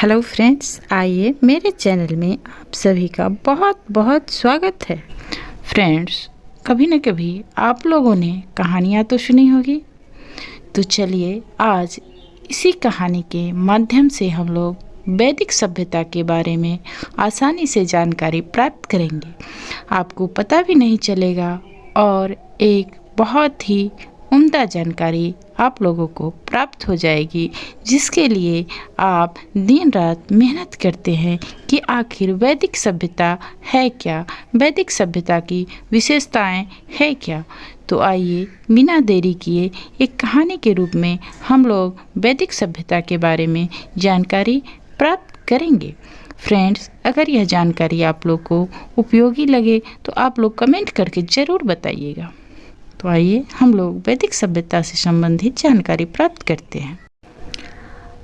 Hello friends, आइए मेरे channel में आप सभी का बहुत बहुत स्वागत है। फ्रेंड्स, कभी न कभी आप लोगों ने कहानियाँ तो सुनी होगी, तो चलिए आज इसी कहानी के माध्यम से हम लोग वैदिक सभ्यता के बारे में आसानी से जानकारी प्राप्त करेंगे। आपको पता भी नहीं चलेगा और एक बहुत ही उम्दा जानकारी आप लोगों को प्राप्त हो जाएगी, जिसके लिए आप दिन रात मेहनत करते हैं कि आखिर वैदिक सभ्यता है क्या, वैदिक सभ्यता की विशेषताएं है क्या। तो आइए बिना देरी किए एक कहानी के रूप में हम लोग वैदिक सभ्यता के बारे में जानकारी प्राप्त करेंगे। फ्रेंड्स, अगर यह जानकारी आप लोग को उपयोगी लगे तो आप लोग कमेंट करके ज़रूर बताइएगा। तो आइए हम लोग वैदिक सभ्यता से संबंधित जानकारी प्राप्त करते हैं।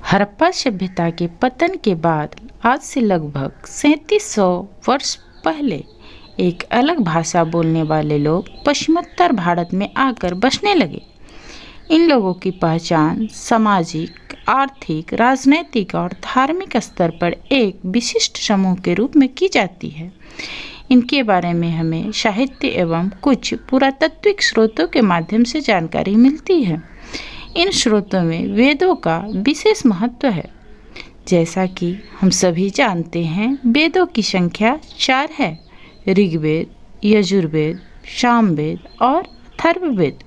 हड़प्पा सभ्यता के पतन के बाद आज से लगभग 3700 वर्ष पहले एक अलग भाषा बोलने वाले लोग पश्चिमोत्तर भारत में आकर बसने लगे। इन लोगों की पहचान सामाजिक, आर्थिक, राजनैतिक और धार्मिक स्तर पर एक विशिष्ट समूह के रूप में की जाती है। इनके बारे में हमें साहित्य एवं कुछ पुरातात्विक स्रोतों के माध्यम से जानकारी मिलती है। इन स्रोतों में वेदों का विशेष महत्व है। जैसा कि हम सभी जानते हैं, वेदों की संख्या 4 है: ऋग्वेद, यजुर्वेद, सामवेद और अथर्ववेद।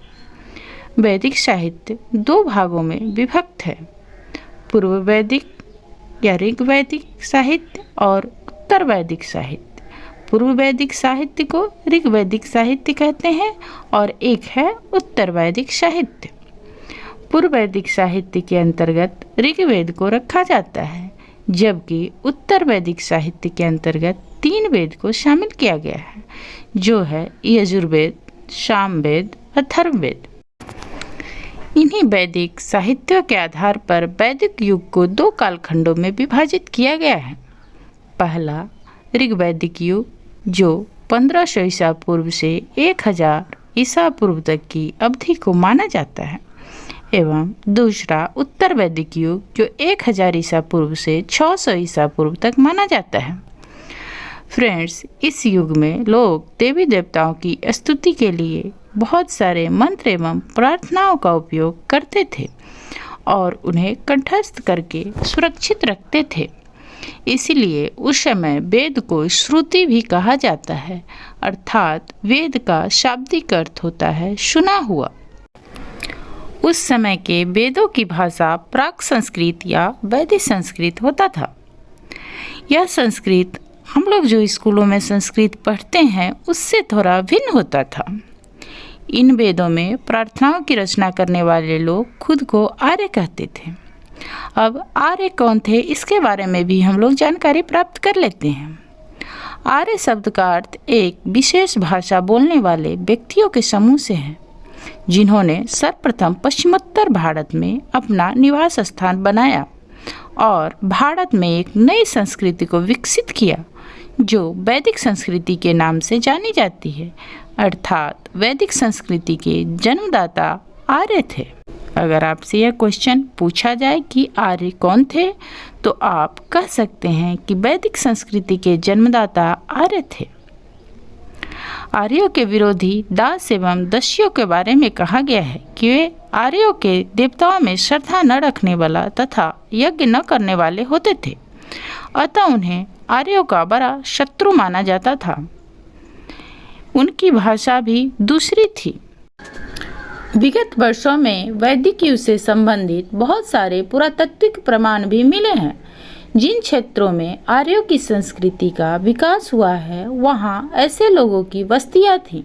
वैदिक साहित्य 2 भागों में विभक्त है: पूर्व वैदिक या ऋग्वैदिक साहित्य और उत्तर वैदिक साहित्य। पूर्व वैदिक साहित्य को ऋग्वैदिक साहित्य कहते हैं और एक है उत्तर वैदिक साहित्य। पूर्व वैदिक साहित्य के अंतर्गत ऋग्वेद को रखा जाता है, जबकि उत्तर वैदिक साहित्य के अंतर्गत 3 वेद को शामिल किया गया है, जो है यजुर्वेद, सामवेद, अथर्ववेद। इन्हीं वैदिक साहित्यों के आधार पर वैदिक युग को 2 कालखंडों में विभाजित किया गया है। पहला ऋग्वैदिक युग, जो 1500 ईसा पूर्व से 1000 ईसा पूर्व तक की अवधि को माना जाता है, एवं दूसरा उत्तर वैदिक युग, जो 1000 ईसा पूर्व से 600 ईसा पूर्व तक माना जाता है। फ्रेंड्स, इस युग में लोग देवी देवताओं की स्तुति के लिए बहुत सारे मंत्र एवं प्रार्थनाओं का उपयोग करते थे और उन्हें कंठस्थ करके सुरक्षित रखते थे। इसलिए उस समय वेद को श्रुति भी कहा जाता है, अर्थात वेद का शाब्दिक अर्थ होता है सुना हुआ। उस समय के वेदों की भाषा प्राक संस्कृत या वैदिक संस्कृत होता था। यह संस्कृत हम लोग जो स्कूलों में संस्कृत पढ़ते हैं उससे थोड़ा भिन्न होता था। इन वेदों में प्रार्थनाओं की रचना करने वाले लोग खुद को आर्य कहते थे। अब आर्य कौन थे, इसके बारे में भी हम लोग जानकारी प्राप्त कर लेते हैं। आर्य शब्द का अर्थ एक विशेष भाषा बोलने वाले व्यक्तियों के समूह से है, जिन्होंने सर्वप्रथम पश्चिमोत्तर भारत में अपना निवास स्थान बनाया और भारत में एक नई संस्कृति को विकसित किया, जो वैदिक संस्कृति के नाम से जानी जाती है। अर्थात वैदिक संस्कृति के जन्मदाता आर्य थे। अगर आपसे यह क्वेश्चन पूछा जाए कि आर्य कौन थे, तो आप कह सकते हैं कि वैदिक संस्कृति के जन्मदाता आर्य थे। आर्यों के विरोधी दास एवं दस्युओं के बारे में कहा गया है कि वे आर्यों के देवताओं में श्रद्धा न रखने वाला तथा यज्ञ न करने वाले होते थे, अतः उन्हें आर्यों का बड़ा शत्रु माना जाता था। उनकी भाषा भी दूसरी थी। विगत वर्षों में वैदिक युग से संबंधित बहुत सारे पुरातात्विक प्रमाण भी मिले हैं। जिन क्षेत्रों में आर्यों की संस्कृति का विकास हुआ है, वहाँ ऐसे लोगों की बस्तियाँ थीं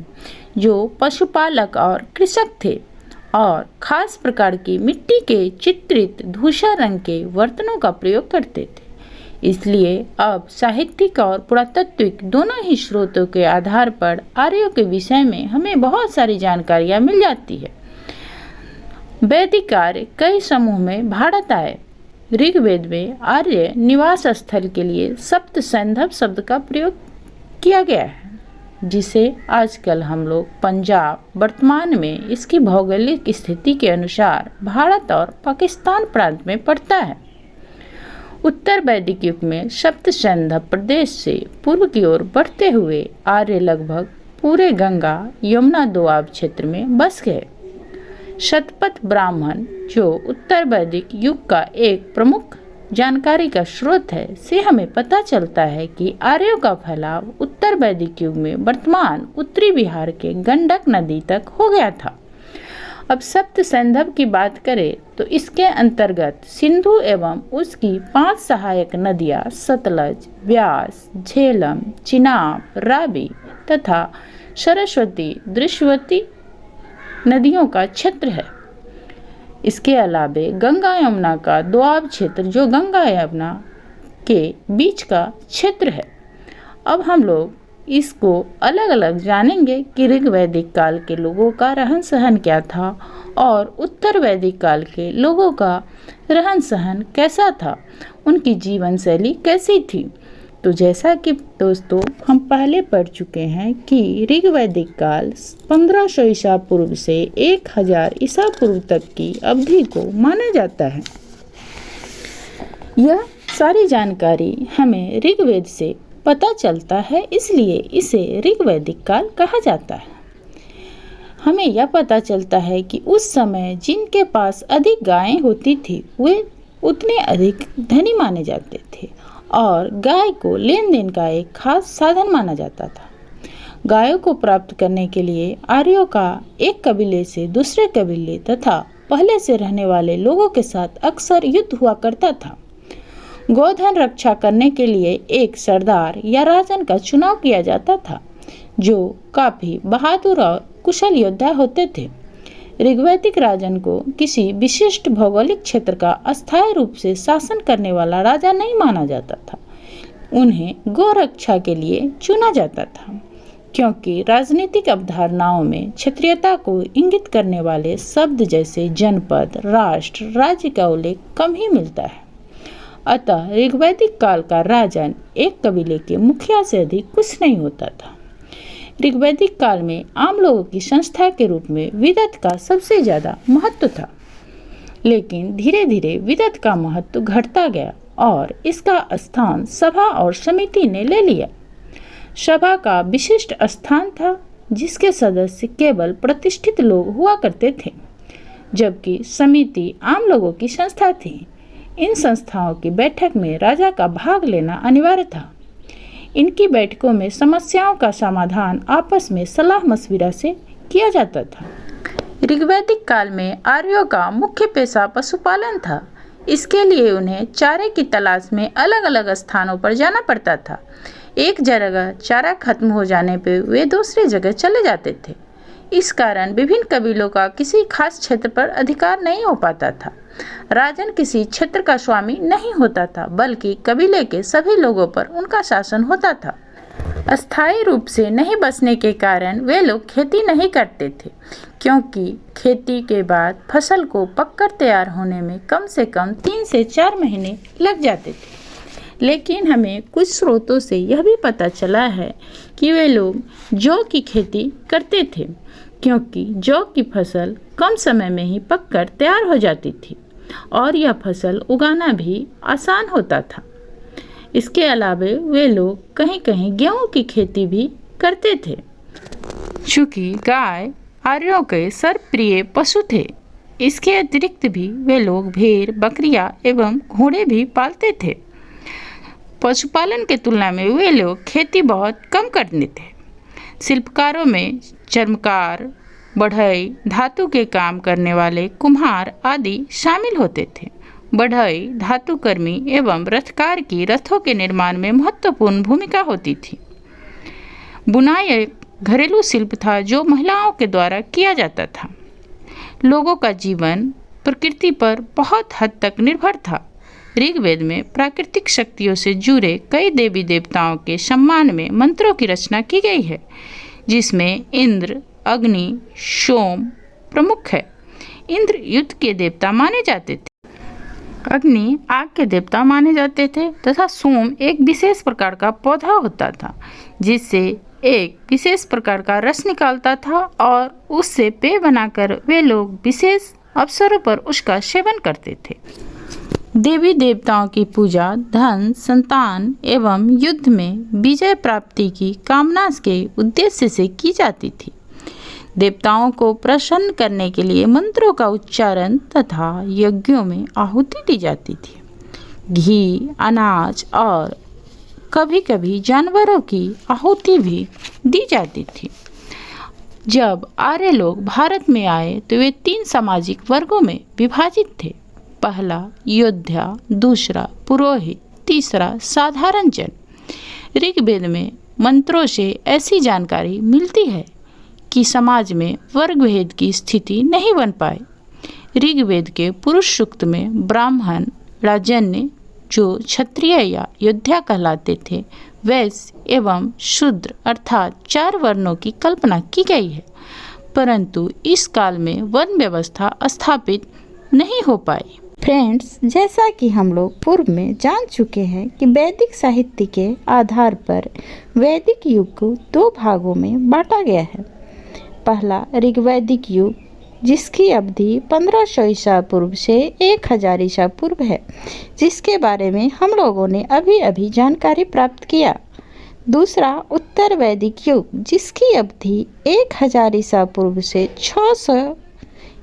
जो पशुपालक और कृषक थे और खास प्रकार की मिट्टी के चित्रित धूसर रंग के बर्तनों का प्रयोग करते थे। इसलिए अब साहित्यिक और पुरातात्विक दोनों ही स्रोतों के आधार पर आर्यों के विषय में हमें बहुत सारी जानकारियाँ मिल जाती है। वैदिक आर्य कई समूह में भारत आए। ऋग्वेद में आर्य निवास स्थल के लिए सप्त सैंधव शब्द का प्रयोग किया गया है, जिसे आजकल हम लोग पंजाब, वर्तमान में इसकी भौगोलिक स्थिति के अनुसार भारत और पाकिस्तान प्रांत में पड़ता है। उत्तर वैदिक युग में सप्त सैंधव प्रदेश से पूर्व की ओर बढ़ते हुए आर्य लगभग पूरे गंगा यमुना दोआब क्षेत्र में बस गए। शतपथ ब्राह्मण, जो उत्तर वैदिक युग का एक प्रमुख जानकारी का स्रोत है, से हमें पता चलता है कि आर्यों का फैलाव उत्तर वैदिक युग में वर्तमान उत्तरी बिहार के गंडक नदी तक हो गया था। अब सप्त सैंधव की बात करें तो इसके अंतर्गत सिंधु एवं उसकी 5 सहायक नदियां सतलज, व्यास, झेलम, चिनाब, रावी तथा सरस्वती, दृश्यवती नदियों का क्षेत्र है। इसके अलावे गंगा यमुना का दोआब क्षेत्र, जो गंगा यमुना के बीच का क्षेत्र है। अब हम लोग इसको अलग अलग जानेंगे कि ऋग वैदिक काल के लोगों का रहन सहन क्या था और उत्तर वैदिक काल के लोगों का रहन सहन कैसा था, उनकी जीवन शैली कैसी थी। तो जैसा कि दोस्तों हम पहले पढ़ चुके हैं कि ऋग वैदिक काल 1500 ईसा पूर्व से 1000 ईसा पूर्व तक की अवधि को माना जाता है। यह सारी जानकारी हमें ऋग्वेद से पता चलता है, इसलिए इसे ऋग वैदिक काल कहा जाता है। हमें यह पता चलता है कि उस समय जिनके पास अधिक गायें होती थी वे उतने अधिक धनी माने जाते थे और गाय को लेन देन का एक खास साधन माना जाता था। गायों को प्राप्त करने के लिए आर्यों का एक कबीले से दूसरे कबीले तथा पहले से रहने वाले लोगों के साथ अक्सर युद्ध हुआ करता था। गोधन रक्षा करने के लिए एक सरदार या राजन का चुनाव किया जाता था, जो काफी बहादुर और कुशल योद्धा होते थे। ऋग्वैदिक राजन को किसी विशिष्ट भौगोलिक क्षेत्र का अस्थायी रूप से शासन करने वाला राजा नहीं माना जाता था। उन्हें गो रक्षा के लिए चुना जाता था, क्योंकि राजनीतिक अवधारणाओं में क्षत्रियता को इंगित करने वाले शब्द जैसे जनपद, राष्ट्र, राज्य का उल्लेख कम ही मिलता है। अतः ऋग्वैदिक काल का राजन एक कबीले के मुखिया से अधिक कुछ नहीं होता था। ऋग्वैदिक काल में आम लोगों की संस्था के रूप में विदत का सबसे ज्यादा महत्व था, लेकिन धीरे धीरे विदत का महत्व घटता गया और इसका स्थान सभा और समिति ने ले लिया। सभा का विशिष्ट स्थान था, जिसके सदस्य केवल प्रतिष्ठित लोग हुआ करते थे, जबकि समिति आम लोगों की संस्था थी। इन संस्थाओं की बैठक में राजा का भाग लेना अनिवार्य था। इनकी बैठकों में समस्याओं का समाधान आपस में सलाह मशविरा से किया जाता था। ऋग्वैदिक काल में आर्यों का मुख्य पेशा पशुपालन था। इसके लिए उन्हें चारे की तलाश में अलग अलग स्थानों पर जाना पड़ता था। एक जगह चारा खत्म हो जाने पर वे दूसरी जगह चले जाते थे। इस कारण विभिन्न कबीलों का किसी खास क्षेत्र पर अधिकार नहीं हो पाता था। राजन किसी क्षेत्र का स्वामी नहीं होता था, बल्कि कबीले के सभी लोगों पर उनका शासन होता था। अस्थायी रूप से नहीं बसने के कारण वे लोग खेती नहीं करते थे, क्योंकि खेती के बाद फसल को पककर तैयार होने में कम से कम 3 से 4 महीने लग जाते थे। लेकिन हमें कुछ स्रोतों से यह भी पता चला है कि वे लोग जौ की खेती करते थे, क्योंकि जौ की फसल कम समय में ही पककर तैयार हो जाती थी और यह फसल उगाना भी आसान होता था। इसके अलावा वे लोग कहीं कहीं गेहूं की खेती भी करते थे। चूँकि गाय आर्यों के सर्वप्रिय पशु थे, इसके अतिरिक्त भी वे लोग भेड़, बकरियां एवं घोड़े भी पालते थे। पशुपालन के तुलना में वे लोग खेती बहुत कम करते थे। शिल्पकारों में चर्मकार, बढ़ई, धातु के काम करने वाले कुम्हार आदि शामिल होते थे। बढ़ई, धातुकर्मी एवं रथकार की रथों के निर्माण में महत्वपूर्ण भूमिका होती थी। बुनाई एक घरेलू शिल्प था जो महिलाओं के द्वारा किया जाता था। लोगों का जीवन प्रकृति पर बहुत हद तक निर्भर था। ऋग्वेद में प्राकृतिक शक्तियों से जुड़े कई देवी देवताओं के सम्मान में मंत्रों की रचना की गई है, जिसमें इंद्र, अग्नि, सोम प्रमुख है। इंद्र युद्ध के देवता माने जाते थे, अग्नि आग के देवता माने जाते थे तथा सोम एक विशेष प्रकार का पौधा होता था, जिससे एक विशेष प्रकार का रस निकालता था और उससे पेय बनाकर वे लोग विशेष अवसरों पर उसका सेवन करते थे। देवी देवताओं की पूजा धन, संतान एवं युद्ध में विजय प्राप्ति की कामना के उद्देश्य से की जाती थी। देवताओं को प्रसन्न करने के लिए मंत्रों का उच्चारण तथा यज्ञों में आहुति दी जाती थी। घी, अनाज और कभी कभी जानवरों की आहुति भी दी जाती थी। जब आर्य लोग भारत में आए तो वे 3 सामाजिक वर्गों में विभाजित थे। पहला योद्धा, दूसरा पुरोहित, तीसरा साधारण जन। ऋग्वेद में मंत्रों से ऐसी जानकारी मिलती है कि समाज में वर्ग भेद की स्थिति नहीं बन पाए। ऋग्वेद के पुरुष सूक्त में ब्राह्मण, राजन्य जो क्षत्रिय या योद्धा कहलाते थे, वैश्य एवं शूद्र अर्थात 4 वर्णों की कल्पना की गई है, परंतु इस काल में वर्ण व्यवस्था स्थापित नहीं हो पाई। फ्रेंड्स, जैसा कि हम लोग पूर्व में जान चुके हैं कि वैदिक साहित्य के आधार पर वैदिक युग को 2 भागों में बांटा गया है। पहला ऋग्वैदिक युग, जिसकी अवधि 1500 ईसा पूर्व से 1000 ईसा पूर्व है, जिसके बारे में हम लोगों ने अभी अभी जानकारी प्राप्त किया। दूसरा उत्तर वैदिक युग, जिसकी अवधि 1000 ईसा पूर्व से 600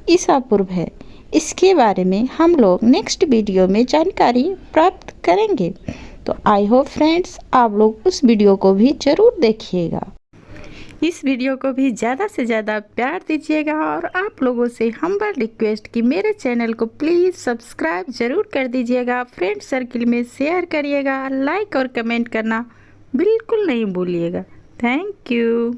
ईसा पूर्व है। इसके बारे में हम लोग नेक्स्ट वीडियो में जानकारी प्राप्त करेंगे। तो आई होप फ्रेंड्स आप लोग उस वीडियो को भी ज़रूर देखिएगा। इस वीडियो को भी ज़्यादा से ज़्यादा प्यार दीजिएगा और आप लोगों से हम्बल रिक्वेस्ट कि मेरे चैनल को प्लीज़ सब्सक्राइब ज़रूर कर दीजिएगा। फ्रेंड सर्किल में शेयर करिएगा, लाइक और कमेंट करना बिल्कुल नहीं भूलिएगा। Thank you.